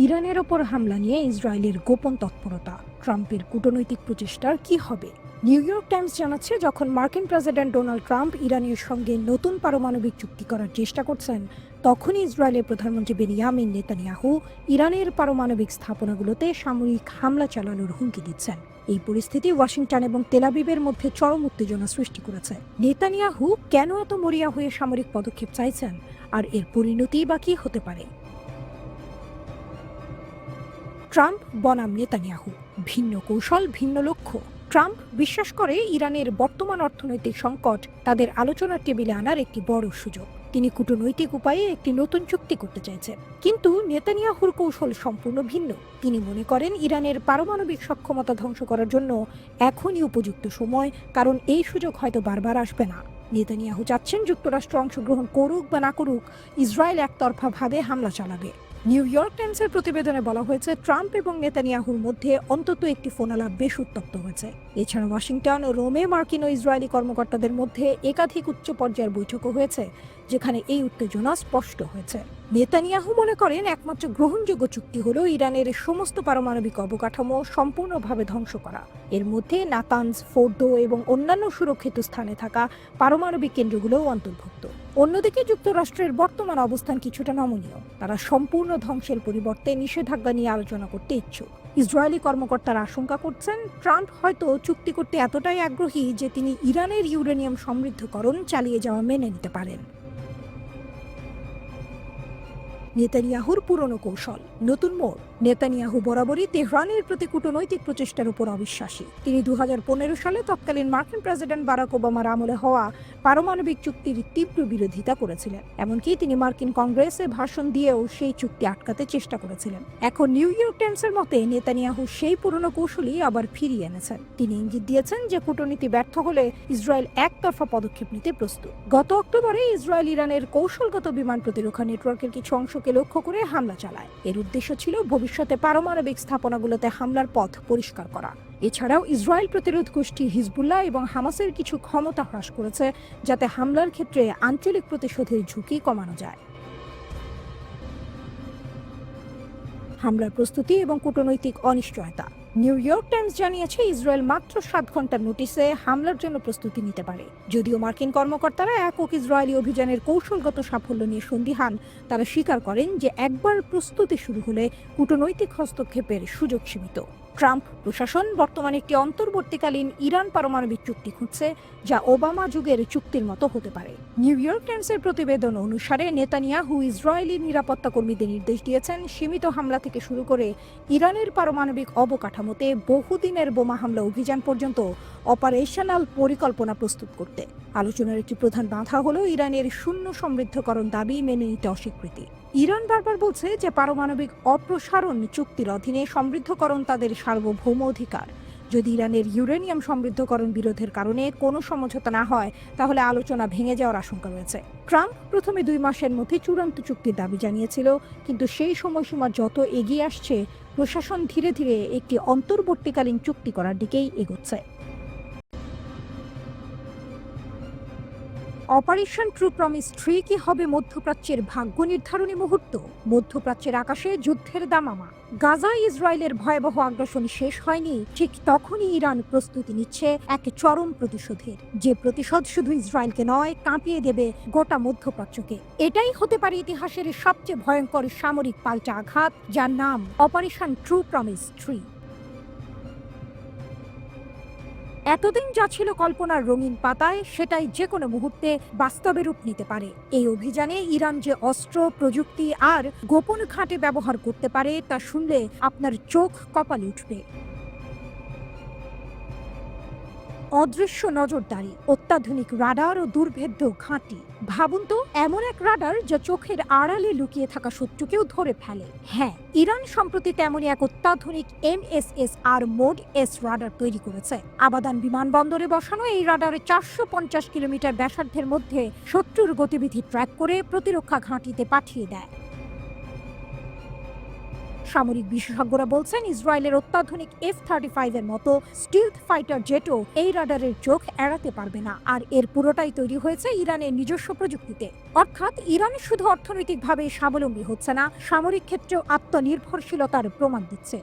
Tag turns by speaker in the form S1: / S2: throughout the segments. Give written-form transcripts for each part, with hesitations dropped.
S1: ইরানের ওপর হামলা নিয়ে ইসরায়েলের গোপন তৎপরতা, ট্রাম্পের কূটনৈতিক প্রচেষ্টার কি হবে? নিউ ইয়র্ক টাইমস জানাচ্ছে, যখন মার্কিন প্রেসিডেন্ট ডোনাল্ড ট্রাম্প ইরানের সঙ্গে নতুন পারমাণবিক চুক্তি করার চেষ্টা করছেন, তখনই ইসরায়েলের প্রধানমন্ত্রী বেনিয়ামিন নেতানিয়াহু ইরানের পারমাণবিক স্থাপনাগুলোতে সামরিক হামলা চালানোর হুমকি দিচ্ছেন। এই পরিস্থিতি ওয়াশিংটন এবং তেল আবিবের মধ্যে চরম উত্তেজনা সৃষ্টি করেছে। নেতানিয়াহু কেন এত মরিয়া হয়ে সামরিক পদক্ষেপ চাইছেন, আর এর পরিণতি বা কি হতে পারে? ট্রাম্প বনাম নেতানিয়াহু, ভিন্ন কৌশল, ভিন্ন লক্ষ্য। ট্রাম্প বিশ্বাস করে ইরানের বর্তমান অর্থনৈতিক সংকট তাদের আলোচনার টেবিলে আনার একটি বড় সুযোগ। তিনি কূটনৈতিক উপায়ে একটি নতুন চুক্তি করতে চাইছেন। কিন্তু নেতানিয়াহুর কৌশল সম্পূর্ণ ভিন্ন। তিনি মনে করেন ইরানের পারমাণবিক সক্ষমতা ধ্বংস করার জন্য এখনই উপযুক্ত সময়, কারণ এই সুযোগ হয়তো বারবার আসবে না। নেতানিয়াহু চাচ্ছেন যুক্তরাষ্ট্র অংশগ্রহণ করুক বা না করুক, ইসরায়েল একতরফাভাবে হামলা চালাবে। নিউ ইয়র্ক টাইমসের প্রতিবেদনে বলা হয়েছে, ট্রাম্প এবং নেতানিয়াহুর মধ্যে অন্তত একটি ফোনালাপ বেশ উত্তপ্ত হয়েছে। এছাড়া ওয়াশিংটন ও রোমে মার্কিন ও ইসরায়েলি কর্মকর্তাদের মধ্যে একাধিক উচ্চ পর্যায়ের বৈঠকও হয়েছে, যেখানে এই উত্তেজনা স্পষ্ট হয়েছে। নেতানিয়াহু মনে করেন একমাত্র গ্রহণযোগ্য চুক্তি হল ইরানের সমস্ত পারমাণবিক অবকাঠামো সম্পূর্ণভাবে ধ্বংস করা। এর মধ্যে নাতানজ, ফোর্দো এবং অন্যান্য সুরক্ষিত স্থানে থাকা পারমাণবিক কেন্দ্রগুলোও অন্তর্ভুক্ত। অন্যদিকে যুক্তরাষ্ট্রের বর্তমান অবস্থান কিছুটা নমনীয়। তারা সম্পূর্ণ ধ্বংসের পরিবর্তে নিষেধাজ্ঞা নিয়ে আলোচনা করতে ইচ্ছুক। ইসরায়েলি কর্মকর্তারা আশঙ্কা করছেন, ট্রাম্প হয়তো চুক্তি করতে এতটাই আগ্রহী যে তিনি ইরানের ইউরেনিয়াম সমৃদ্ধকরণ চালিয়ে যাওয়া মেনে নিতে পারেন। নেতানিয়াহুর পুরনো কৌশল, নতুন মোড়। নেতানিয়াহু বরাবরই তেহরানের প্রতি কূটনৈতিক প্রচেষ্টার উপর অবিশ্বাসী। তিনি 2015 সালে তৎকালীন মার্কিন প্রেসিডেন্ট বারাক ওবামার আমলে হওয়া পারমাণবিক চুক্তির তীব্র বিরোধিতা করেছিলেন। এমনকি তিনি মার্কিন কংগ্রেসে ভাষণ দিয়েও সেই চুক্তি আটকাতে চেষ্টা করেছিলেন। এখন নিউ ইয়র্ক টাইমসের মতে নেতানিয়াহু সেই পুরনো কৌশলই আবার ফিরিয়ে এনেছেন। তিনি ইঙ্গিত দিয়েছেন যে কূটনীতি ব্যর্থ হলে ইসরায়েল একতরফা পদক্ষেপ নিতে প্রস্তুত। গত অক্টোবরে ইসরায়েল ইরানের কৌশলগত বিমান প্রতিরক্ষা নেটওয়ার্কের কিছু অংশকে লক্ষ্য করে হামলা চালায়। এর উদ্দেশ্য ছিল ভবিষ্যতে পারমাণবিক স্থাপনাগুলোতে হামলার পথ পরিষ্কার করা। এছাড়াও ইসরায়েল প্রতিরোধ গোষ্ঠী হিজবুল্লাহ এবং হামাসের কিছু ক্ষমতা হ্রাস করেছে, যাতে হামলার ক্ষেত্রে আঞ্চলিক প্রতিশোধের ঝুঁকি কমানো যায়। হামলার প্রস্তুতি এবং কূটনৈতিক অনিশ্চয়তা। নিউ ইয়র্ক টাইমস জানিয়েছে, ইসরায়েল মাত্র 7 ঘন্টার নোটিসে হামলার জন্য প্রস্তুতি নিতে পারে। যদিও মার্কিন কর্মকর্তারা একক ইসরায়েলি অভিযানের কৌশলগত সাফল্য নিয়ে সন্দিহান, তারা স্বীকার করেন যে একবার প্রস্তুতি শুরু হলে কূটনৈতিক হস্তক্ষেপের সুযোগ সীমিত। ট্রাম্প প্রশাসন বর্তমানে একটি অন্তর্বর্তীকালীন ইরান পারমাণবিক চুক্তি খুঁজছে, যা ওবামা যুগের চুক্তির মতো হতে পারে। নিউ ইয়র্ক টাইমসের প্রতিবেদন অনুসারে নেতানিয়াহু ইসরায়েলি নিরাপত্তা কর্মীদের নির্দেশ দিয়েছেন সীমিত হামলা থেকে শুরু করে ইরানের পারমাণবিক অবকাঠামোতে বহুদিনের বোমা হামলা অভিযান পর্যন্ত অপারেশনাল পরিকল্পনা প্রস্তুত করতে। আলোচনার একটি প্রধান বাধা হলো ইরানের শূন্য সমৃদ্ধকরণ দাবি মেনে নিতে অস্বীকৃতি। ইরান বারবার বলছে যে পারমাণবিক অপসারণ চুক্তির অধীনে সমৃদ্ধকরণ তাদের সার্বভৌম অধিকার। যদি ইরানের ইউরেনিয়াম সমৃদ্ধকরণ বিরোধের কারণে কোনো সমঝোতা না হয়, তাহলে আলোচনা ভেঙে যাওয়ার আশঙ্কা রয়েছে। ট্রাম্প প্রথমে 2 মাসের মধ্যে চূড়ান্ত চুক্তির দাবি জানিয়েছিল, কিন্তু সেই সময়সীমা যত এগিয়ে আসছে, প্রশাসন ধীরে ধীরে একটি অন্তর্বর্তীকালীন চুক্তি করার দিকেই এগোচ্ছে। অপারেশন ট্রু প্রমিস 3 কি হবে মধ্যপ্রাচ্যের ভাগ্য নির্ধারণী মুহূর্ত? মধ্যপ্রাচ্যের আকাশে যুদ্ধের দামামা। গাজায় ইসরায়েলের ভয়াবহ আগ্রাসন শেষ হয়নি, ঠিক তখনই ইরান প্রস্তুতি নিচ্ছে এক চরম প্রতিশোধের, যে প্রতিশোধ শুধু ইসরায়েলকে নয়, কাঁপিয়ে দেবে গোটা মধ্যপ্রাচ্যকে। এটাই হতে পারে ইতিহাসের সবচেয়ে ভয়ঙ্কর সামরিক পাল্টা আঘাত, যার নাম অপারেশন ট্রু প্রমিস 3। এতদিন যা ছিল কল্পনার রঙিন পাতায়, সেটাই যে কোনো মুহূর্তে বাস্তবে রূপ নিতে পারে। এই অভিযানে ইরান যে অস্ত্র, প্রযুক্তি আর গোপন ঘাঁটে ব্যবহার করতে পারে, তা শুনলে আপনার চোখ কপালে উঠবে। অদৃশ্য নজরদারি, অত্যাধুনিক রাডার ও দুর্ভেদ্য ঘাঁটি। ভাবুন তো, এমন এক রাডার যা চোখের আড়ালে লুকিয়ে থাকা শত্রুকেও ধরে ফেলে। হ্যাঁ, ইরান সম্প্রতি তেমনই এক অত্যাধুনিক MSSR মোড S রাডার তৈরি করেছে। আবাদান বিমানবন্দরে বসানো এই রাডারে 450 কিলোমিটার ব্যাসার্ধের মধ্যে শত্রুর গতিবিধি ট্র্যাক করে প্রতিরক্ষা ঘাঁটিতে পাঠিয়ে দেয়। সামরিক বিশেষজ্ঞরা বলছেন ইসরায়েলের অত্যাধুনিক F-35 এর মতো স্টিলথ ফাইটার জেটও এই রাডারের চোখ এড়াতে পারবে না, আর এর পুরোটাই তৈরি হয়েছে ইরানের নিজস্ব প্রযুক্তিতে। অর্থাৎ ইরান শুধু অর্থনৈতিকভাবে স্বাবলম্বী হচ্ছে না, সামরিক ক্ষেত্রেও আত্মনির্ভরশীলতার প্রমাণ দিচ্ছে।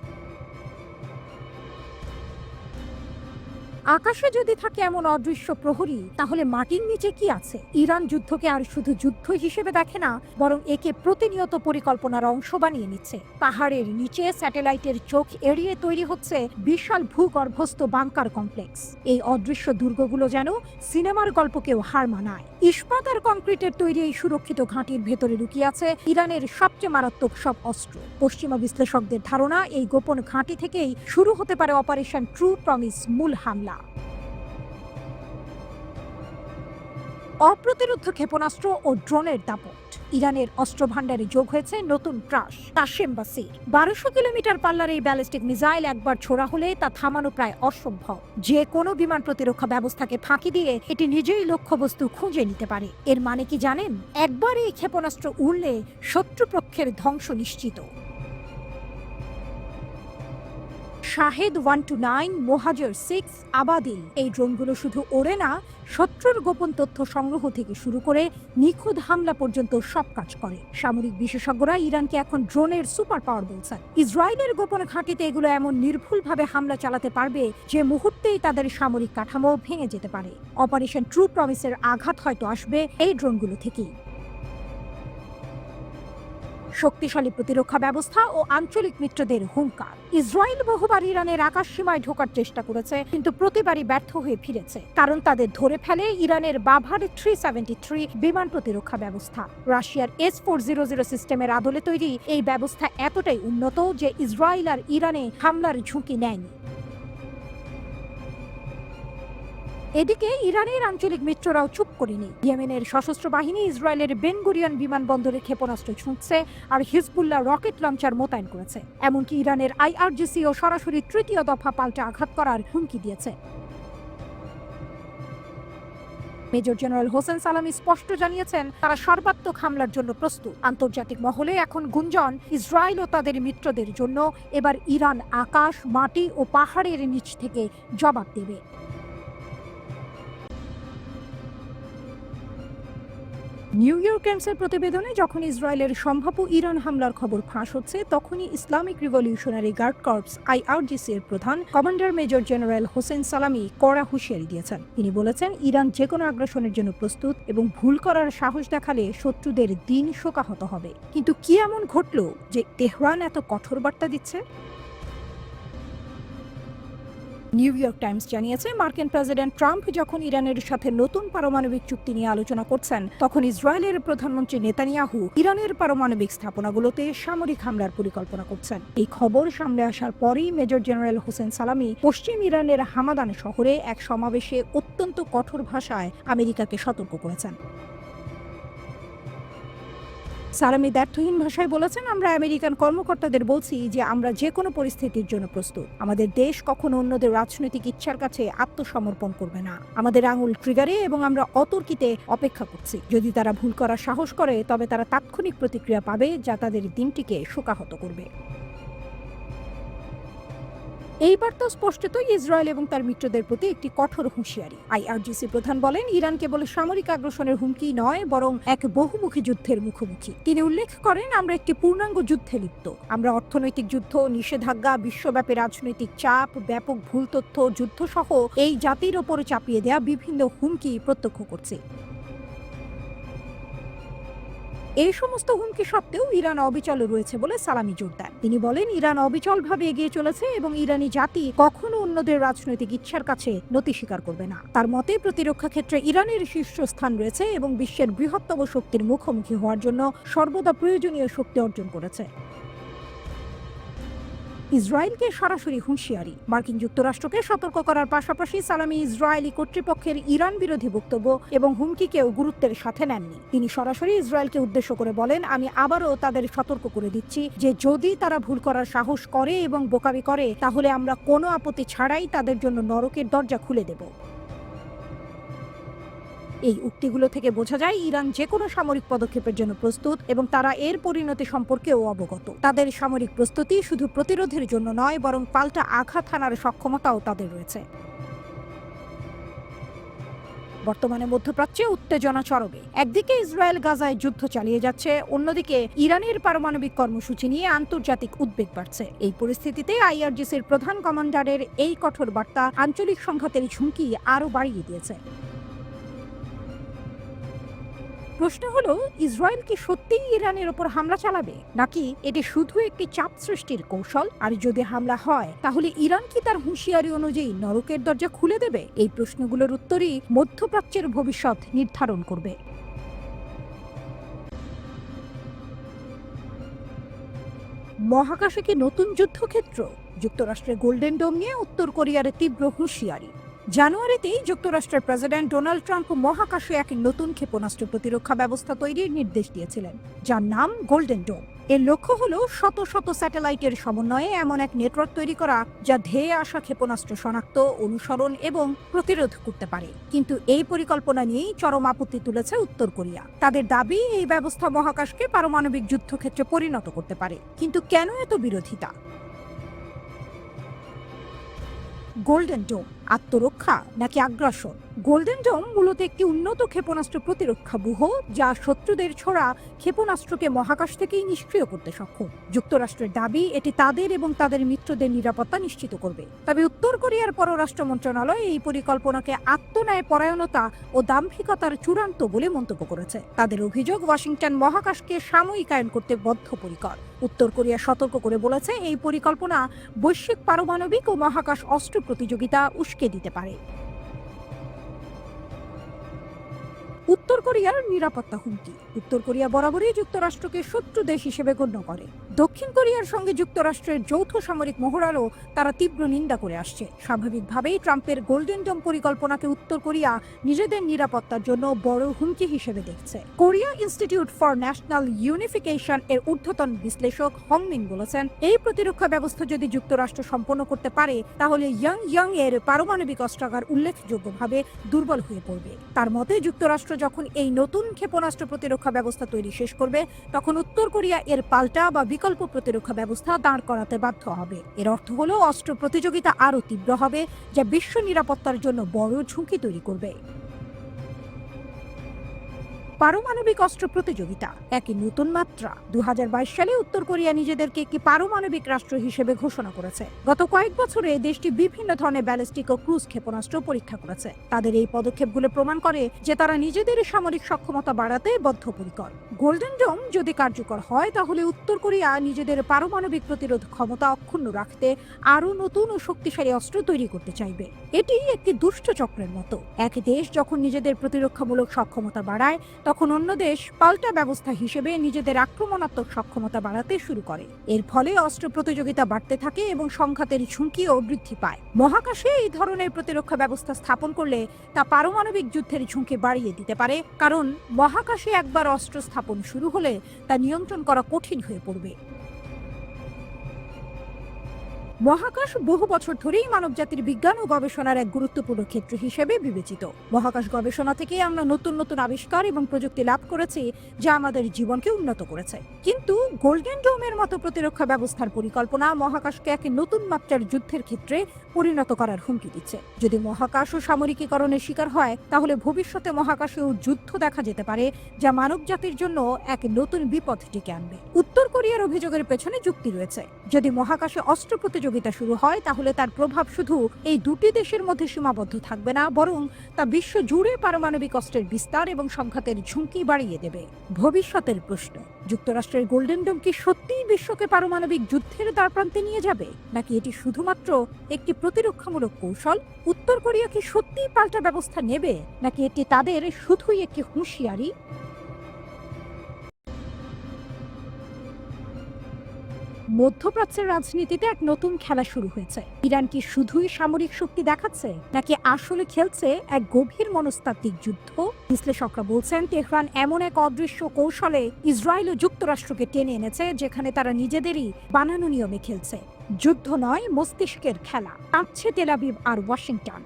S1: আকাশে যদি থাকে এমন অদৃশ্য প্রহরী, তাহলে মাটির নিচে কি আছে? ইরান যুদ্ধকে আর শুধু যুদ্ধ হিসেবে দেখে না, বরং একে প্রতিনিয়ত পরিকল্পনার অংশ বানিয়ে নিচ্ছে। পাহাড়ের নিচে স্যাটেলাইটের চোখ এড়িয়ে তৈরি হচ্ছে বিশাল ভূগর্ভস্থ বাংকার কমপ্লেক্স। এই অদৃশ্য দুর্গগুলো যেন সিনেমার গল্পকেও হার মানায়। ইস্পাত আর কংক্রিটের তৈরি এই সুরক্ষিত ঘাঁটির ভেতরে লুকিয়ে আছে ইরানের সবচেয়ে মারাত্মক সব অস্ত্র। পশ্চিমা বিশ্লেষকদের ধারণা, এই গোপন ঘাঁটি থেকেই শুরু হতে পারে অপারেশন ট্রু প্রমিস মূল হামলা। অপ্রতিরোধ ক্ষেপণাস্ত্র ও ড্রোনের দাপট। ইরানের অস্ত্র ভান্ডারে যোগ হয়েছে নতুন ত্রাস, কাশেম বাসির। 1200 কিলোমিটার পাল্লার এই ব্যালিস্টিক মিসাইল একবার ছোড়া হলে তা থামানো প্রায় অসম্ভব। যে কোনো বিমান প্রতিরক্ষা ব্যবস্থাকে ফাঁকি দিয়ে এটি নিজেই লক্ষ্যবস্তু খুঁজে নিতে পারে। এর মানে কি জানেন? একবার এই ক্ষেপণাস্ত্র উড়লে শত্রুপক্ষের ধ্বংস নিশ্চিত। শাহেদ 129, মোহাজের 6, আবাদিল এই ড্রোনগুলো শুধু ওড়ে না, শত্রুর গোপন তথ্য সংগ্রহ থেকে শুরু করে নিখুঁত হামলা পর্যন্ত সব কাজ করে। সামরিক বিশেষজ্ঞরা ইরানকে এখন ড্রোনের সুপার পাওয়ার বলছেন। ইসরায়েলের গোপন ঘাঁটিতে এগুলো এমন নির্ভুলভাবে হামলা চালাতে পারবে যে মুহূর্তেই তাদের সামরিক কাঠামো ভেঙে যেতে পারে। অপারেশন ট্রু প্রমিসের আঘাত হয়তো আসবে এই ড্রোনগুলো থেকেই। শক্তিশালী প্রতিরক্ষা ব্যবস্থা ও আঞ্চলিক মিত্রদের হুঙ্কার। ইসরায়েল বহুবার ইরানের আকাশ সীমায় ঢোকার চেষ্টা করেছে, কিন্তু প্রতিবারই ব্যর্থ হয়ে ফিরেছে, কারণ তাদের ধরে ফেলে ইরানের বাভার 373 বিমান প্রতিরক্ষা ব্যবস্থা। রাশিয়ার S-400 সিস্টেমের আদলে তৈরি এই ব্যবস্থা এতটাই উন্নত যে ইসরায়েল আর ইরানে হামলার ঝুঁকি নেয়নি। এদিকে ইরানের আঞ্চলিক মিত্ররাও চুপ করেনি। ইয়েমেনের সশস্ত্র বাহিনী ইসরায়েলের বেন গুরিয়ন বিমানবন্দরে ক্ষেপণাস্ত্র ছুঁড়ছে, আর হিজবুল্লাহ রকেট লঞ্চার মোতায়েন করেছে। এমনকি ইরানের IRGC ও সরাসরি তৃতীয় দফা পাল্টা আঘাত করার হুমকি দিয়েছে। মেজর জেনারেল হোসেন সালামি স্পষ্ট জানিয়েছেন তারা সর্বাত্মক হামলার জন্য প্রস্তুত। আন্তর্জাতিক মহলে এখন গুঞ্জন, ইসরায়েল ও তাদের মিত্রদের জন্য এবার ইরান আকাশ, মাটি ও পাহাড়ের নিচ থেকে জবাব দেবে। নিউ ইয়র্ক টাইমসের প্রতিবেদনে যখন ইসরায়েলের সম্ভাব্য ইরান হামলার খবর ফাঁস হচ্ছে, তখনই Islamic Revolutionary Guard Corps IRGC এর প্রধান কমান্ডার মেজর জেনারেল হোসেন সালামি কড়া হুঁশিয়ারি দিয়েছেন। তিনি বলেছেন, ইরান যে কোনো আগ্রাসনের জন্য প্রস্তুত এবং ভুল করার সাহস দেখালে শত্রুদের দিন শোকাহত হবে। কিন্তু কি এমন ঘটল যে তেহরান এত কঠোর বার্তা দিচ্ছে? নিউ ইয়র্ক টাইমস জানিয়েছে, মার্কিন প্রেসিডেন্ট ট্রাম্প যখন ইরানের সাথে নতুন পারমাণবিক চুক্তি নিয়ে আলোচনা করছেন, তখন ইসরায়েলের প্রধানমন্ত্রী নেতানিয়াহু ইরানের পারমাণবিক স্থাপনাগুলোতে সামরিক হামলার পরিকল্পনা করছেন। এই খবর সামনে আসার পরই মেজর জেনারেল হোসেন সালামি পশ্চিম ইরানের হামাদান শহরে এক সমাবেশে অত্যন্ত কঠোর ভাষায় আমেরিকাকে সতর্ক করেছেন। সালামি দ্ব্যর্থহীন ভাষায় বলেছেন, আমরা আমেরিকান কর্মকর্তাদের বলছি যে আমরা যে কোনো পরিস্থিতির জন্য প্রস্তুত। আমাদের দেশ কখনো অন্যদের রাজনৈতিক ইচ্ছার কাছে আত্মসমর্পণ করবে না। আমাদের আঙুল ট্রিগারে এবং আমরা অতর্কিতে অপেক্ষা করছি। যদি তারা ভুল করার সাহস করে, তবে তারা তাৎক্ষণিক প্রতিক্রিয়া পাবে যা তাদের দিনটিকে শোকাহত করবে। এই বার্তা স্পষ্টত ইসরায়েল এবং তার মিত্রদের প্রতি একটি কঠোর হুঁশিয়ারি। IRGC প্রধান বলেন, ইরান কেবল সামরিক আগ্রাসনের হুমকি নয়, বরং এক বহুমুখী যুদ্ধের মুখোমুখি। তিনি উল্লেখ করেন, আমরা একটি পূর্ণাঙ্গ যুদ্ধে লিপ্ত। আমরা অর্থনৈতিক যুদ্ধ, নিষেধাজ্ঞা, বিশ্বব্যাপী রাজনৈতিক চাপ, ব্যাপক ভুল তথ্য, যুদ্ধসহ এই জাতির ওপর চাপিয়ে দেয়া বিভিন্ন হুমকি প্রত্যক্ষ করছি। এই সমস্ত হুমকি সত্ত্বেও ইরান অবিচল রয়েছে বলে সালামি জোর দেন। তিনি বলেন, ইরান অবিচলভাবে এগিয়ে চলেছে এবং ইরানি জাতি কখনো অন্যদের রাজনৈতিক ইচ্ছার কাছে নতি স্বীকার করবে না। তার মতে, প্রতিরক্ষা ক্ষেত্রে ইরানের শীর্ষস্থান রয়েছে এবং বিশ্বের বৃহত্তম শক্তির মুখোমুখি হওয়ার জন্য সর্বদা প্রয়োজনীয় শক্তি অর্জন করেছে। ইসরায়েলকে সরাসরি হুঁশিয়ারি। মার্কিন যুক্তরাষ্ট্রকে সতর্ক করার পাশাপাশি সালামি ইসরায়েলি কর্তৃপক্ষের ইরান বিরোধী বক্তব্য এবং হুমকিকেও গুরুত্বের সাথে নেননি। তিনি সরাসরি ইসরায়েলকে উদ্দেশ্য করে বলেন, আমি আবারও তাদের সতর্ক করে দিচ্ছি যে যদি তারা ভুল করার সাহস করে এবং বোকামি করে, তাহলে আমরা কোনো আপত্তি ছাড়াই তাদের জন্য নরকের দরজা খুলে দেব। এই উক্তিগুলো থেকে বোঝা যায় ইরান যে কোনো সামরিক পদক্ষেপের জন্য প্রস্তুত এবং তারা এর পরিণতি সম্পর্কেও অবগত। তাদের সামরিক প্রস্তুতি শুধু প্রতিরোধের জন্য নয়, বরং পাল্টা আঘাত হানার সক্ষমতাও তাদের রয়েছে। বর্তমানে মধ্যপ্রাচ্যে উত্তেজনা চরমে। একদিকে ইসরায়েল গাজায় যুদ্ধ চালিয়ে যাচ্ছে, অন্যদিকে ইরানের পারমাণবিক কর্মসূচি নিয়ে আন্তর্জাতিক উদ্বেগ বাড়ছে। এই পরিস্থিতিতে আইআরজিসির প্রধান কমান্ডারের এই কঠোর বার্তা আঞ্চলিক সংঘাতের ঝুঁকি আরও বাড়িয়ে দিয়েছে। প্রশ্ন হলো, ইসরায়েল কি সত্যিই ইরানের ওপর হামলা চালাবে, নাকি এটি শুধু একটি চাপ সৃষ্টির কৌশল? আর যদি হামলা হয়, তাহলে ইরান কি তার হুঁশিয়ারি অনুযায়ী নরকের দরজা খুলে দেবে? এই প্রশ্নগুলোর উত্তরই মধ্যপ্রাচ্যের ভবিষ্যৎ নির্ধারণ করবে। মহাকাশে কি নতুন যুদ্ধক্ষেত্র? যুক্তরাষ্ট্রের গোল্ডেন ডোম নিয়ে উত্তর কোরিয়ার তীব্র হুঁশিয়ারি। জানুয়ারিতেই যুক্তরাষ্ট্রের প্রেসিডেন্ট ডোনাল্ড ট্রাম্প মহাকাশে এক নতুন ক্ষেপণাস্ত্র প্রতিরক্ষা ব্যবস্থা তৈরির নির্দেশ দিয়েছিলেন, যার নাম গোল্ডেন ডোম। এর লক্ষ্য হলো শত শত স্যাটেলাইটের সমন্বয়ে এমন এক নেটওয়ার্ক তৈরি করা যা ধেয়ে আসা ক্ষেপণাস্ত্র শনাক্ত, অনুসরণ এবং প্রতিরোধ করতে পারে। কিন্তু এই পরিকল্পনা নিয়েই চরম আপত্তি তুলেছে উত্তর কোরিয়া। তাদের দাবি, এই ব্যবস্থা মহাকাশকে পারমাণবিক যুদ্ধক্ষেত্রে পরিণত করতে পারে। কিন্তু কেন এত বিরোধিতা? গোল্ডেন ডোম আত্মরক্ষা নাকি আগ্রাসন? গোল্ডেন ডোম মূলত একটি উন্নত ক্ষেপণাস্ত্র প্রতিরক্ষা ব্যুহ, যা শত্রুদের ছোড়া ক্ষেপণাস্ত্রকে মহাকাশ থেকেই নিষ্ক্রিয় করতে সক্ষম। যুক্তরাষ্ট্রের দাবি, এটি তাদের এবং তাদের মিত্রদের নিরাপত্তা নিশ্চিত করবে। তবে উত্তর কোরিয়ার পররাষ্ট্র মন্ত্রণালয় এই পরিকল্পনাকে আত্মন্যায় পরায়ণতা ও দাম্ভিকতার চূড়ান্ত বলে মন্তব্য করেছে। তাদের অভিযোগ, ওয়াশিংটন মহাকাশকে সাময়িকায়ন করতে বদ্ধপরিকর। উত্তর কোরিয়া সতর্ক করে বলেছে, এই পরিকল্পনা বৈশ্বিক পারমাণবিক ও মহাকাশ অস্ত্র প্রতিযোগিতা উস্কে দিতে পারে। উত্তর কোরিয়ার নিরাপত্তা হুমকি। উত্তর কোরিয়া বরাবরই যুক্তরাষ্ট্রকে শত্রু দেশ হিসেবে গণ্য করে। দক্ষিণ কোরিয়ার সঙ্গে যুক্তরাষ্ট্রের যৌথ সামরিক মহড়ারও তারা তীব্র নিন্দা করে আসছে। স্বাভাবিকভাবেই ট্রাম্পের গোল্ডেন ডোম পরিকল্পনাকে উত্তর কোরিয়া নিজেদের নিরাপত্তার জন্য বড় হুমকি হিসেবে দেখছে। Korea institute for national unification এর ঊর্ধ্বতন বিশ্লেষক হং মিন বলেছেন, এই প্রতিরক্ষা ব্যবস্থা যদি যুক্তরাষ্ট্র সম্পন্ন করতে পারে, তাহলে ইয়ং এর পারমাণবিক অস্ত্রাগার উল্লেখযোগ্যভাবে দুর্বল হয়ে পড়বে। তার মতে, যুক্তরাষ্ট্র যখন এই নতুন ক্ষেপণাস্ত্র প্রতিরক্ষা ব্যবস্থা তৈরি শেষ করবে, তখন উত্তর কোরিয়া এর পাল্টা বা বিকল্প প্রতিরক্ষা ব্যবস্থা দাঁড় করাতে বাধ্য হবে। এর অর্থ হলো অস্ত্র প্রতিযোগিতা আরও তীব্র হবে, যা বিশ্ব নিরাপত্তার জন্য বড় ঝুঁকি তৈরি করবে। পারমাণবিক অস্ত্র প্রতিযোগিতা একই নতুন মাত্রা। 2022 সালে উত্তর কোরিয়া নিজেদেরকে একটি পারমাণবিক রাষ্ট্র হিসেবে ঘোষণা করেছে। গত কয়েক বছরে দেশটি বিভিন্ন ধরনের ব্যালিস্টিক ও ক্রুজ ক্ষেপণাস্ত্র পরীক্ষা করেছে। তাদের এই পদক্ষেপগুলো প্রমাণ করে যে তারা নিজেদের সামরিক সক্ষমতা বাড়াতে বদ্ধপরিকর। গোল্ডেন ডোম যদি কার্যকর হয়, তাহলে উত্তর কোরিয়া নিজেদের পারমাণবিক প্রতিরোধ ক্ষমতা অক্ষুণ্ণ রাখতে আরও নতুন ও শক্তিশালী অস্ত্র তৈরি করতে চাইবে। এটি একটি দুষ্ট চক্রের মতো। এক দেশ যখন নিজেদের প্রতিরক্ষামূলক সক্ষমতা বাড়ায়, তখন অন্য দেশ পাল্টা ব্যবস্থা হিসেবে নিজেদের আক্রমণাত্মক সক্ষমতা বাড়াতে শুরু করে। এর ফলে অস্ত্র প্রতিযোগিতা বাড়তে থাকে এবং সংঘাতের ঝুঁকিও বৃদ্ধি পায়। মহাকাশে এই ধরনের প্রতিরক্ষা ব্যবস্থা স্থাপন করলে তা পারমাণবিক যুদ্ধের ঝুঁকি বাড়িয়ে দিতে পারে, কারণ মহাকাশে একবার অস্ত্র স্থাপন শুরু হলে তা নিয়ন্ত্রণ করা কঠিন হয়ে পড়বে। মহাকাশ বহু বছর ধরেই মানবজাতির বিজ্ঞান ও গবেষণার এক গুরুত্বপূর্ণ ক্ষেত্র হিসেবে বিবেচিত। মহাকাশ গবেষণা থেকে আমরা নতুন নতুন আবিষ্কার এবং প্রযুক্তি লাভ করেছি, যা আমাদের জীবনকে উন্নত করেছে। কিন্তু গোল্ডেন ডোমের মতো প্রতিরক্ষা ব্যবস্থার পরিকল্পনা মহাকাশকে এক নতুন মাত্রার যুদ্ধের ক্ষেত্রে পরিণত করার হুমকি দিচ্ছে। যদি মহাকাশ ও সামরিকীকরণের শিকার হয়, তাহলে ভবিষ্যতে মহাকাশেও যুদ্ধ দেখা যেতে পারে, যা মানবজাতির জন্য এক নতুন বিপদ ডেকে আনবে। উত্তর কোরিয়ার অভিযোগের পেছনে যুক্তি রয়েছে। যদি মহাকাশে অস্ত্র প্রতিযোগিতা শুরু হয়, তাহলে তার প্রভাব শুধু এই দুটি দেশের মধ্যে সীমাবদ্ধ থাকবে না, বরং তা বিশ্ব জুড়ে পারমাণবিক অস্ত্রের বিস্তার এবং সংঘাতের ঝুঁকি বাড়িয়ে দেবে। ভবিষ্যতের প্রশ্ন, যুক্তরাষ্ট্রের গোল্ডেন ডোম কি সত্যিই বিশ্বকে পারমাণবিক যুদ্ধের দ্বারপ্রান্তে নিয়ে যাবে, নাকি এটি শুধুমাত্র একটি প্রতিরক্ষামূলক কৌশল? উত্তর কোরিয়া কি সত্যিই পাল্টা ব্যবস্থা নেবে, নাকি এটি তাদের শুধুই একটি হুঁশিয়ারি? মধ্যপ্রাচ্যের রাজনীতিতে এক নতুন খেলা শুরু হয়েছে। ইরান কি শুধুই সামরিক শক্তি দেখাচ্ছে, নাকি আসলে খেলছে এক গভীর মনস্তাত্ত্বিক যুদ্ধ? বিশ্লেষকরা বলছেন, তেহরান এমন এক অদৃশ্য কৌশলে ইসরায়েল ও যুক্তরাষ্ট্রকে টেনে এনেছে, যেখানে তারা নিজেদেরই বানানো নিয়মে খেলছে। যুদ্ধ নয়, মস্তিষ্কের খেলা। কাঁপছে তেল আবিব আর ওয়াশিংটন।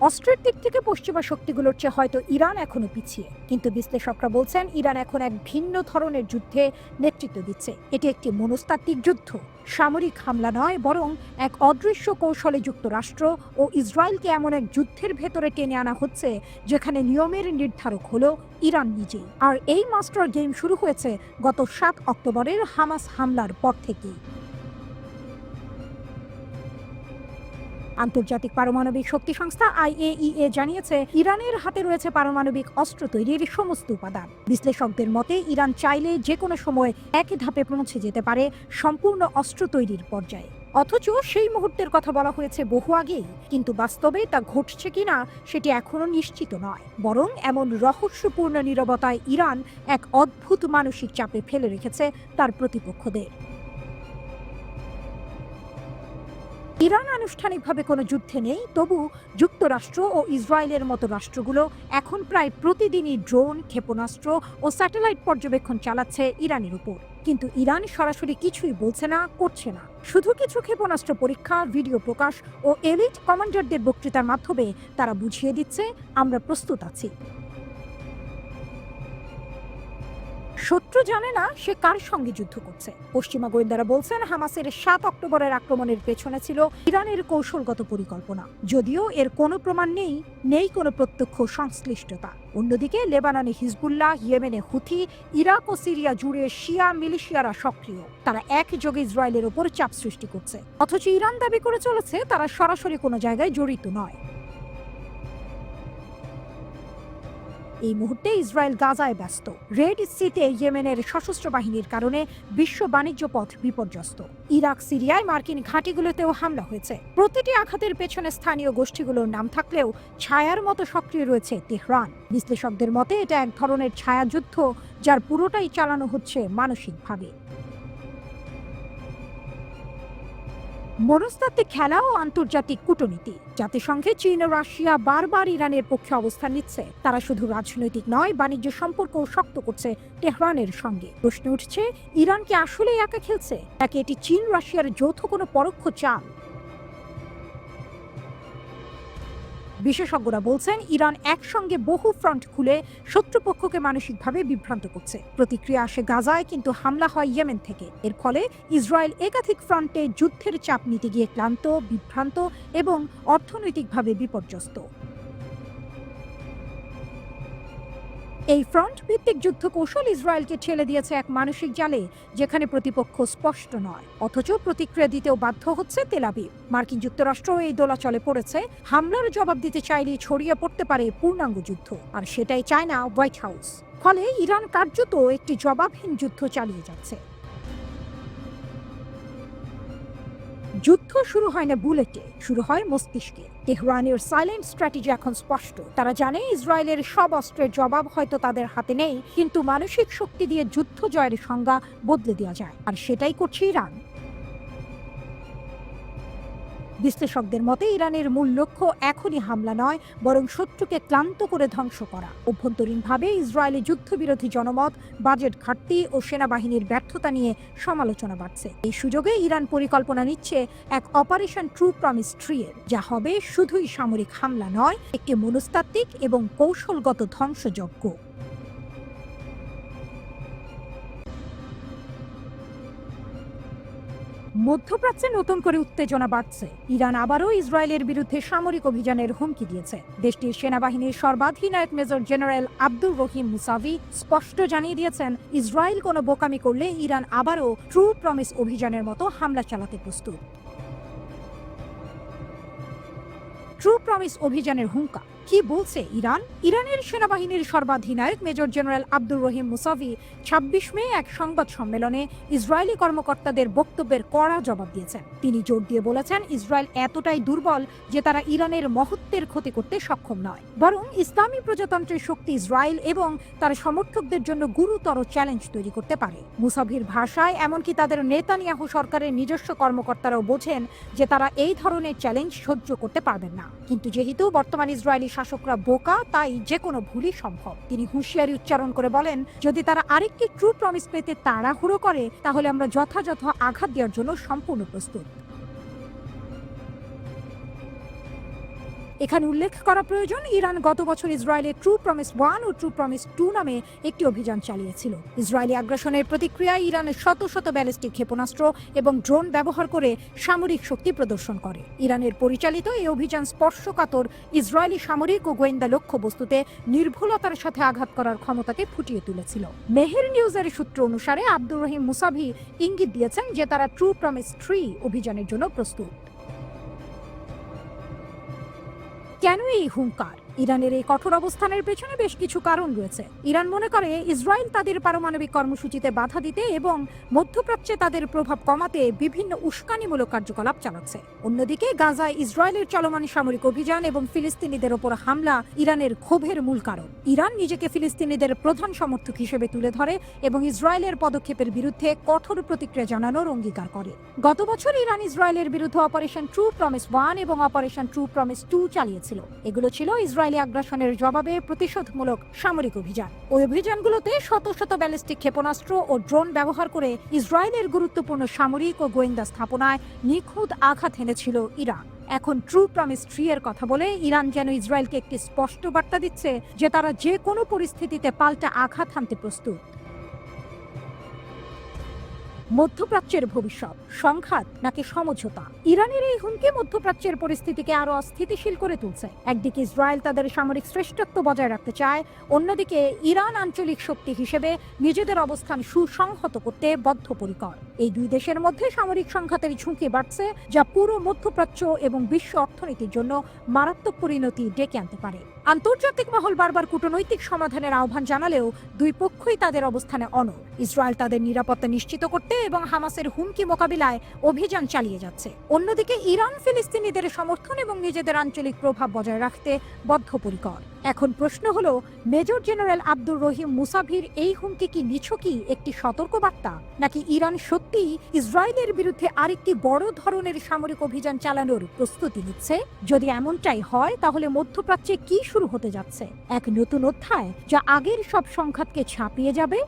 S1: অস্ত্রের দিক থেকে পশ্চিমা শক্তিগুলোর চেয়ে হয়তো ইরান এখনো পিছিয়ে, কিন্তু বিশ্লেষকরা বলছেন ইরান এখন এক ভিন্ন ধরনের যুদ্ধে নেতৃত্ব দিচ্ছে। এটি একটি মনস্তাত্ত্বিক যুদ্ধ, সামরিক হামলা নয়, বরং এক অদৃশ্য কৌশলে যুক্তরাষ্ট্র ও ইসরায়েলকে এমন এক যুদ্ধের ভেতরে টেনে আনা হচ্ছে যেখানে নিয়মের নির্ধারক হলো ইরান নিজেই। আর এই মাস্টার গেম শুরু হয়েছে গত 7 অক্টোবরের হামাস হামলার পর থেকেই। আন্তর্জাতিক পারমাণবিক শক্তি সংস্থা IAEA জানিয়েছে ইরানের হাতে রয়েছে পারমাণবিক অস্ত্র তৈরির সমস্ত উপাদান। বিশ্লেষকদের মতে ইরান চাইলে যে কোনো সময় একই ধাপে পৌঁছে যেতে পারে সম্পূর্ণ অস্ত্র তৈরির পর্যায়ে। অথচ সেই মুহূর্তের কথা বলা হয়েছে বহু আগেই, কিন্তু বাস্তবে তা ঘটছে কিনা সেটি এখনো নিশ্চিত নয়। বরং এমন রহস্যপূর্ণ নীরবতায় ইরান এক অদ্ভুত মানসিক চাপে ফেলে রেখেছে তার প্রতিপক্ষদের। ইরান আনুষ্ঠানিকভাবে কোনো যুদ্ধে নেই, তবু যুক্তরাষ্ট্র ও ইসরায়েলের মতো রাষ্ট্রগুলো এখন প্রায় প্রতিদিনই ড্রোন, ক্ষেপণাস্ত্র ও স্যাটেলাইট পর্যবেক্ষণ চালাচ্ছে ইরানের উপর। কিন্তু ইরান সরাসরি কিছুই বলছে না, করছে না। শুধু কিছু ক্ষেপণাস্ত্র পরীক্ষা, ভিডিও প্রকাশ ও এলিট কমান্ডারদের বক্তৃতার মাধ্যমে তারা বুঝিয়ে দিচ্ছে আমরা প্রস্তুত আছি। শত্রু জানে না সে কার সঙ্গে যুদ্ধ করছে। পশ্চিমা গোয়েন্দারা বলছেন হামাসের 7 অক্টোবরের আক্রমণের পেছনে ছিল ইরানের কৌশলগত পরিকল্পনা, যদিও এর কোনো প্রমাণ নেই কোনো প্রত্যক্ষ সংশ্লিষ্টতা। অন্যদিকে লেবাননে হিজবুল্লাহ, ইয়েমেনে হুথি, ইরাক ও সিরিয়া জুড়ে শিয়া মিলিশিয়ারা সক্রিয়। তারা একযোগে ইসরায়েলের ওপর চাপ সৃষ্টি করছে। অথচ ইরান দাবি করে চলেছে তারা সরাসরি কোনো জায়গায় জড়িত নয়। এই মুহূর্তে ইসরায়েল গাজায় ব্যস্ত। রেড সিতে ইয়েমেনের সশস্ত্র বাহিনীর কারণে বিশ্ব বাণিজ্য পথ বিপর্যস্ত। ইরাক, সিরিয়ায় মার্কিন ঘাঁটিগুলোতেও হামলা হয়েছে। প্রতিটি আঘাতের পেছনে স্থানীয় গোষ্ঠীগুলোর নাম থাকলেও ছায়ার মতো সক্রিয় রয়েছে তেহরান। বিশ্লেষকদের মতে এটা এক ধরনের ছায়াযুদ্ধ, যার পুরোটাই চালানো হচ্ছে মানসিকভাবে। মনস্তাত্ত্বিক খেলা ও আন্তর্জাতিক কূটনীতি। জাতিসংঘে চীন ও রাশিয়া বারবার ইরানের পক্ষে অবস্থান নিচ্ছে। তারা শুধু রাজনৈতিক নয়, বাণিজ্য সম্পর্কও শক্ত করছে তেহরানের সঙ্গে। প্রশ্ন উঠছে, ইরান কি আসলেই একা খেলছে, নাকি এটি চীন রাশিয়ার যৌথ কোনো পরোক্ষ চাল? বিশেষজ্ঞরা বলছেন ইরান একসঙ্গে বহু ফ্রন্ট খুলে শত্রুপক্ষকে মানসিকভাবে বিভ্রান্ত করছে। প্রতিক্রিয়া আসে গাজায়, কিন্তু হামলা হয় ইয়েমেন থেকে। এর ফলে ইসরায়েল একাধিক ফ্রন্টে যুদ্ধের চাপ নিতে গিয়ে ক্লান্ত, বিভ্রান্ত এবং অর্থনৈতিকভাবে বিপর্যস্ত। এই ফ্রন্ট ভিত্তিক যুদ্ধ কৌশল ইসরায়েলকে ঠেলে দিয়েছে এক মানসিক জালে, যেখানে প্রতিপক্ষ স্পষ্ট নয়, অথচ প্রতিক্রিয়া দিতেও বাধ্য হচ্ছে তেল আবিব। মার্কিন যুক্তরাষ্ট্র এই দোলাচলে পড়েছে। হামলার জবাব দিতে চাইলে ছড়িয়ে পড়তে পারে পূর্ণাঙ্গ যুদ্ধ, আর সেটাই চায় না হোয়াইট হাউস। ফলে ইরান কার্যত একটি জবাবহীন যুদ্ধ চালিয়ে যাচ্ছে। যুদ্ধ শুরু হয় না বুলেটে, শুরু হয় মস্তিষ্কে। তেহরানের সাইলেন্ট স্ট্র্যাটেজি এখন স্পষ্ট। তারা জানে ইসরায়েলের সব অস্ত্রের জবাব হয়তো তাদের হাতে নেই, কিন্তু মানসিক শক্তি দিয়ে যুদ্ধ জয়ের সংজ্ঞা বদলে দেওয়া যায়, আর সেটাই করছে ইরান। বিশ্লেষকদের মতে ইরানের মূল লক্ষ্য এখনই হামলা নয়, বরং শত্রুকে ক্লান্ত করে ধ্বংস করা। অভ্যন্তরীণভাবে ইসরায়েলি যুদ্ধবিরোধী জনমত, বাজেট ঘাটতি ও সেনাবাহিনীর ব্যর্থতা নিয়ে সমালোচনা বাড়ছে। এই সুযোগে ইরান পরিকল্পনা নিচ্ছে এক অপারেশন ট্রু প্রমিস 3 এর, যা হবে শুধুই সামরিক হামলা নয়, একটি মনস্তাত্ত্বিক এবং কৌশলগত ধ্বংসযজ্ঞ। মধ্যপ্রাচ্যে নতুন করে উত্তেজনা বাড়ছে। ইরান আবারও ইসরায়েলের বিরুদ্ধে সামরিক অভিযানের হুমকি দিয়েছে। দেশটির সেনাবাহিনীর সর্বাধিনায়ক major general Abdur Rahim Musavi স্পষ্ট জানিয়ে দিয়েছেন, ইসরায়েল কোনো বোকামি করলে ইরান আবারও ট্রু প্রমিস অভিযানের মতো হামলা চালাতে প্রস্তুত। ট্রু প্রমিস অভিযানের হুঙ্কার কি বলছে ইরান? ইরানের সেনাবাহিনীর সর্বাধিনায়ক major general Abdur Rahim Musavi 26 মে এক সংবাদ সম্মেলনে ইসরায়েলি কর্মকর্তাদের বক্তব্যের কড়া জবাব দিয়েছেন। তিনি জোর দিয়ে বলেছেন, ইসরায়েল এতটাই দুর্বল যে তারা ইরানের মহত্বের ক্ষতি করতে সক্ষম নয়, বরং ইসলামী প্রজাতন্ত্রের শক্তি ইসরায়েল এবং তার সমর্থকদের জন্য গুরুতর চ্যালেঞ্জ তৈরি করতে পারে। মুসাভির ভাষায়, এমনকি তাদের নেতানিয়াহু সরকারের নিজস্ব কর্মকর্তারাও বোঝেন যে তারা এই ধরনের চ্যালেঞ্জ সহ্য করতে পারবেন না। কিন্তু যেহেতু বর্তমান ইসরায়েলি শাসকরা বোকা, তাই যে কোনো ভুলই সম্ভব। তিনি হুঁশিয়ারি উচ্চারণ করে বলেন, যদি তারা আরেকটি ট্রু প্রমিস পেতে তাড়াহুড়ো করে, তাহলে আমরা যথাযথ আঘাত দেওয়ার জন্য সম্পূর্ণ প্রস্তুত। এখানে উল্লেখ করা প্রয়োজন, ইরান গত বছর ইসরায়েলের ট্রু প্রমিস 1 ও ট্রু প্রমিস 2 নামে একটি অভিযান চালিয়েছিল। ইসরায়েলি আগ্রাসনের প্রতিক্রিয়ায় ইরানের শত শত ব্যালিস্টিক ক্ষেপণাস্ত্র এবং ড্রোন ব্যবহার করে সামরিক শক্তি প্রদর্শন করে। ইরানের পরিচালিত এই অভিযান স্পর্শকাতর ইসরায়েলি সামরিক ও গোয়েন্দা লক্ষ্যবস্তুতে নির্ভুলতার সাথে আঘাত করার ক্ষমতাকে ফুটিয়ে তুলেছিল। মেহের নিউজের সূত্র অনুসারে আব্দুর রহিম মুসাভি ইঙ্গিত দিয়েছেন যে তারা ট্রু প্রমিস 3 অভিযানের জন্য প্রস্তুত। কেন এই হুঙ্কার? ইরানের এই কঠোর অবস্থানের পেছনে বেশ কিছু কারণ রয়েছে। ইরান মনে করে ইসরায়েল তাদের পারমাণবিক কর্মসূচিতে বাধা দিতে এবং মধ্যপ্রাচ্যে তাদের প্রভাব কমাতে বিভিন্ন উস্কানিমূলক কার্যকলাপ চালাচ্ছে। অন্যদিকে গাজায় ইসরায়েলের চলমান সামরিক অভিযান এবং ফিলিস্তিনিদের ওপর হামলা ইরানের ক্ষোভের মূল কারণ। ইরান নিজেকে ফিলিস্তিনিদের প্রধান সমর্থক হিসেবে তুলে ধরে এবং ইসরায়েলের পদক্ষেপের বিরুদ্ধে কঠোর প্রতিক্রিয়া জানানোর অঙ্গীকার করে। গত বছর ইরান ইসরায়েলের বিরুদ্ধে অপারেশন ট্রু প্রমিস 1 এবং অপারেশন ট্রু প্রমিস 2 চালিয়েছিল। এগুলো ছিল ইসরায়েলি আগ্রাসনের জবাবে প্রতিশোধমূলক সামরিক অভিযান। ওই অভিযানগুলোতে শত শত ব্যালিস্টিক ক্ষেপণাস্ত্র ও ড্রোন ব্যবহার করে ইসরায়েলের গুরুত্বপূর্ণ সামরিক ও গোয়েন্দা স্থাপনায় নিখুঁত আঘাত এনেছিল ইরান। এখন ট্রু প্রমিস 3 এর কথা বলে ইরান যেন ইসরায়েলকে একটি স্পষ্ট বার্তা দিচ্ছে যে তারা যে কোনো পরিস্থিতিতে পাল্টা আঘাত হানতে প্রস্তুত। মধ্যপ্রাচ্যের ভবিষ্যৎ, সংঘাত নাকি সমঝোতা? ইরানের এই হুমকি মধ্যপ্রাচ্যের পরিস্থিতিকে আরো অস্থিতিশীল করে তুলছে। একদিকে ইসরায়েল তাদের সামরিক শ্রেষ্ঠত্ব বজায় রাখতে চায়, অন্যদিকে ইরান আঞ্চলিক শক্তি হিসেবে নিজেদের অবস্থান সুসংহত করতে বদ্ধপরিকর। এই দুই দেশের মধ্যে সামরিক সংঘাতের ঝুঁকি বাড়ছে, যা পুরো মধ্যপ্রাচ্য এবং বিশ্ব অর্থনীতির জন্য মারাত্মক পরিণতি ডেকে আনতে পারে। আন্তর্জাতিক মহল বারবার কূটনৈতিক সমাধানের আহ্বান জানালেও দুই পক্ষই তাদের অবস্থানে অনড়। ইসরায়েল তাদের নিরাপত্তা নিশ্চিত করতে এবং হামাসের হুমকি মোকাবিলায় অভিযান চালিয়ে যাচ্ছে। অন্যদিকে ইরান ফিলিস্তিনিদের সমর্থন এবং নিজেদের আঞ্চলিক প্রভাব বজায় রাখতে বদ্ধপরিকর। এখন প্রশ্ন হলো, মেজর জেনারেল আব্দুর রহিম মুসাভির এই হুমকি কি নিছকই একটি সতর্কবার্তা, নাকি ইরান সত্যিই ইসরায়েলের বিরুদ্ধে আরেকটি বড় ধরনের সামরিক অভিযান চালানোর প্রস্তুতি নিচ্ছে? যদি এমনটাই হয়, তাহলে মধ্যপ্রাচ্যে কি শুরু হতে যাচ্ছে? এক নতুন অধ্যায় যা আগের সব সংঘাতকে ছাপিয়ে যাবে।